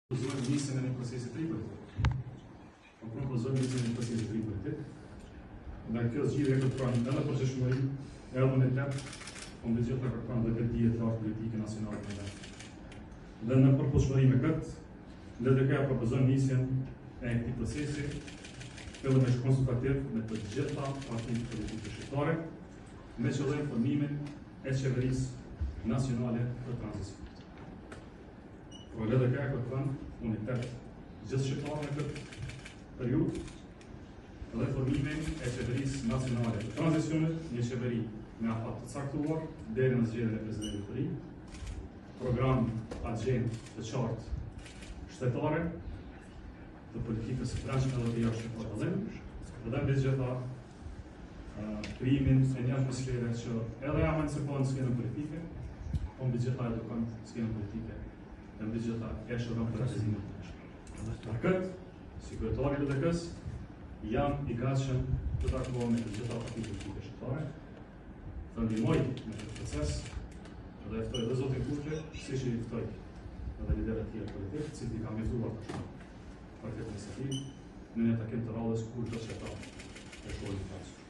Propozojmë nisjen e procesit tripartit. Propozojmë nisjen e procesit tripartit. Nga kjo zgjidhje kërkon edhe përgjithshmëri, edhe imunitet, po mbi gjitha kërkon dhe dije të lartë politike nacionale të vendit. Dhe në përputhshmëri me këtë, LDK propozon nisjen e këtij procesi, fillimisht konsultativ me të gjitha partitë politike shqiptare, me qëllim formimin e qeverisë nacionale për tranzicion. Por LDK kërkon unitet gjithë shqiptarë në këtë periudhë dhe formimin e qeverisë nacionale të tranzicionit, një qeveri me afat të caktuar deri në zgjedhjen e presidentit të ri, program agjendë të qartë shtetare të politikës së brendshme dhe të jashtme për dallim, dhe mbi gjitha krijimin e një atmosfere që edhe ja emancipon skenën politike, po mbi gjitha edukon skenën politike dhe mbi gjitha e shëron për realizimin të tyre. Për këtë, si kryetari i LDK-s, jam i gatshëm të takohem me të gjitha partitë politike shqiptare, të ndihmoj në këtë proces dhe ftoj edhe zotin Kurqe, siç i ftoj edhe liderët tjerë politik, të cilët i kam mjaftuar për këtë iniciativë në një takim të radhës kur do që ata e shohin